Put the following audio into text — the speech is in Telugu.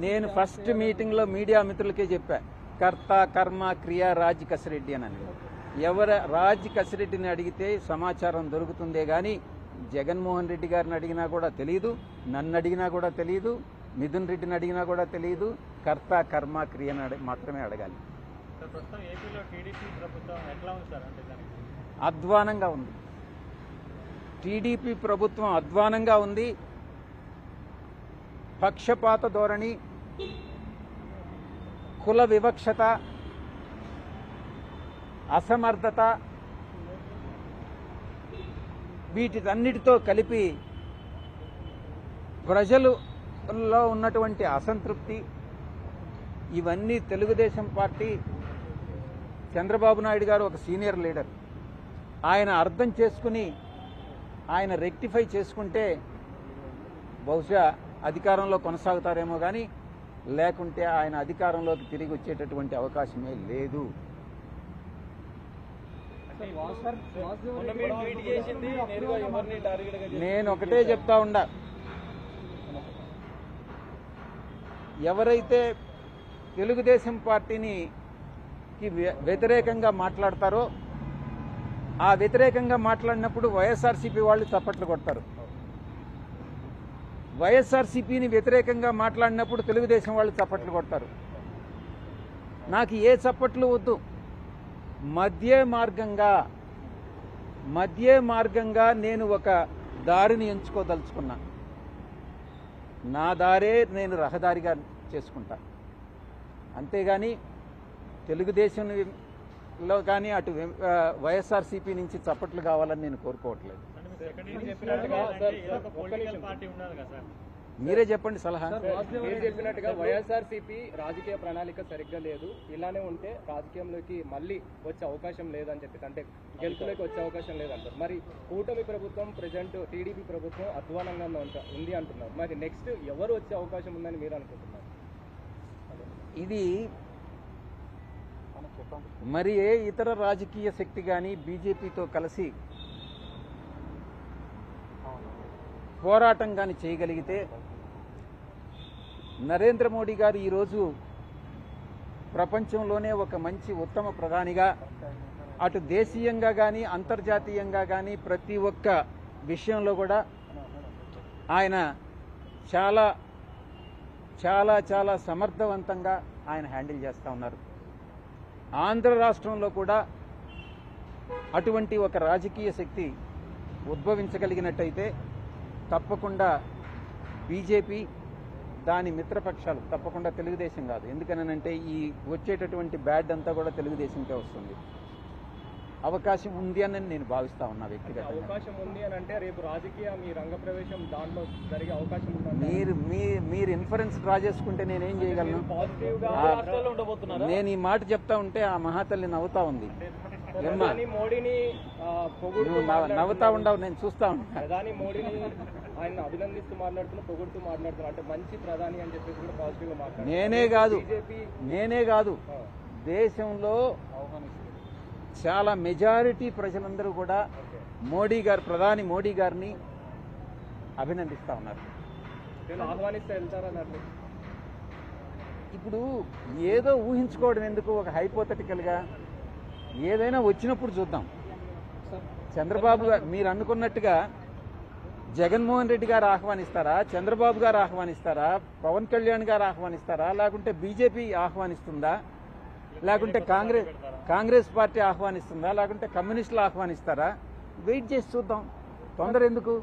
నేను ఫస్ట్ మీటింగ్లో మీడియా మిత్రులకే చెప్పా, కర్త కర్మ క్రియ రాజ్ కసిరెడ్డి అని. రాజ్ కసిరెడ్డిని అడిగితే సమాచారం దొరుకుతుందే గాని జగన్మోహన్ రెడ్డి గారిని అడిగినా కూడా తెలియదు, నన్ను అడిగినా కూడా తెలియదు, మిథున్ రెడ్డిని అడిగినా కూడా తెలియదు. కర్త కర్మ క్రియను మాత్రమే అడగాలి. అధ్వానంగా ఉంది. టీడీపీ ప్రభుత్వం అధ్వానంగా ఉంది. పక్షపాత ధోరణి, కుల వివక్షత, అసమర్థత, వీటితన్నిటితో కలిపి ప్రజలలో ఉన్నటువంటి అసంతృప్తి, ఇవన్నీ తెలుగుదేశం పార్టీ, చంద్రబాబు నాయుడు గారు ఒక సీనియర్ లీడర్, ఆయన అర్థం చేసుకుని ఆయన రెక్టిఫై చేసుకుంటే బహుశా అధికారంలో కొనసాగుతారేమో కానీ లేకుంటే ఆయన అధికారంలోకి తిరిగి వచ్చేటటువంటి అవకాశమే లేదు. నేను ఒకటే చెప్తా ఉండా, ఎవరైతే తెలుగుదేశం పార్టీని వ్యతిరేకంగా మాట్లాడతారో ఆ వ్యతిరేకంగా మాట్లాడినప్పుడు వైఎస్ఆర్సీపీ వాళ్ళు చప్పట్లు కొడతారు. వైఎస్ఆర్సీపీని వ్యతిరేకంగా మాట్లాడినప్పుడు తెలుగుదేశం వాళ్ళు చప్పట్లు కొడతారు. నాకు ఏ చప్పట్లు వద్దు. మధ్య మార్గంగా నేను ఒక దారిని ఎంచుకోదలుచుకున్నా. నా దారే నేను రహదారిగా చేసుకుంటా. అంతేగాని తెలుగుదేశంలో కానీ అటు వైఎస్ఆర్సీపీ నుంచి చప్పట్లు కావాలని నేను కోరుకోవట్లేదు. మీరే చెప్పండి సలహా. మీరు చెప్పినట్టుగా వైఎస్ఆర్సీపీ రాజకీయ ప్రణాళిక సరిగ్గా లేదు, ఇలానే ఉంటే రాజకీయంలోకి మళ్ళీ వచ్చే అవకాశం లేదని చెప్పి, అంటే గెలుపులోకి వచ్చే అవకాశం లేదంటారు. మరి కూటమి ప్రభుత్వం ప్రజెంట్ టీడీపీ ప్రభుత్వం అధ్వానంగా ఉంది అంటున్నారు. మరి నెక్స్ట్ ఎవరు వచ్చే అవకాశం ఉందని మీరు అనుకుంటున్నారు? ఇది మరి ఏ ఇతర రాజకీయ శక్తి కానీ బీజేపీతో కలిసి పోరాటం కానీ చేయగలిగితే, నరేంద్ర మోడీ గారు ఈరోజు ప్రపంచంలోనే ఒక మంచి ఉత్తమ ప్రధానిగా అటు దేశీయంగా కానీ అంతర్జాతీయంగా కానీ ప్రతి ఒక్క విషయంలో కూడా ఆయన చాలా చాలా చాలా సమర్థవంతంగా ఆయన హ్యాండిల్ చేస్తూ ఉన్నారు. ఆంధ్ర రాష్ట్రంలో కూడా అటువంటి ఒక రాజకీయ శక్తి ఉద్భవించగలిగినట్టయితే తప్పకుండా బీజేపీ దాని మిత్రపక్షాలు, తప్పకుండా తెలుగుదేశం కాదు, ఎందుకనంటే ఈ వచ్చేటటువంటి బ్యాడ్ అంతా కూడా తెలుగుదేశంకే వస్తుంది. అవకాశం ఉంది అని నేను భావిస్తా ఉన్నా వ్యక్తిగతంగా. అవకాశం ఉంది అని అంటే రేపు రాజకీయ మీ రంగ ప్రవేశం దాంట్లో జరిగే అవకాశం మీరు ఇన్ఫరెన్స్ డ్రా చేసుకుంటే నేనేం చేయగలను? నేను ఈ మాట చెప్తా ఉంటే ఆ మహాతల్లి నవ్వుతా ఉంది. మోడీని నవ్వుతా ఉండవు, నేను చూస్తా ఉన్నా. ప్రధాని మోడీని ఆయన అభినందిస్తూ మాట్లాడుతున్నా, పొగుడుతూ మాట్లాడుతున్నా, అంటే మంచి ప్రధాని అని చెప్పేసి కూడా పాజిటివ్ గా మాట్లాడుతున్నారు. నేనే కాదు దేశంలో చాలా మెజారిటీ ప్రజలందరూ కూడా ప్రధాని మోడీ గారిని అభినందిస్తా ఉన్నారు. ఆహ్వానిస్తే వెళ్తారన్నారు. ఇప్పుడు ఏదో ఊహించుకోవడం ఎందుకు? ఒక హైపోథెటికల్గా ఏదైనా వచ్చినప్పుడు చూద్దాం. చంద్రబాబు గారు మీరు అనుకున్నట్టుగా జగన్మోహన్ రెడ్డి గారు ఆహ్వానిస్తారా, చంద్రబాబు గారు ఆహ్వానిస్తారా, పవన్ కళ్యాణ్ గారు ఆహ్వానిస్తారా, లేకుంటే బీజేపీ ఆహ్వానిస్తుందా, లేకుంటే కాంగ్రెస్ పార్టీ ఆహ్వానిస్తుందా, లేకుంటే కమ్యూనిస్టులు ఆహ్వానిస్తారా? వెయిట్ చేసి చూద్దాం. తొందర ఎందుకు?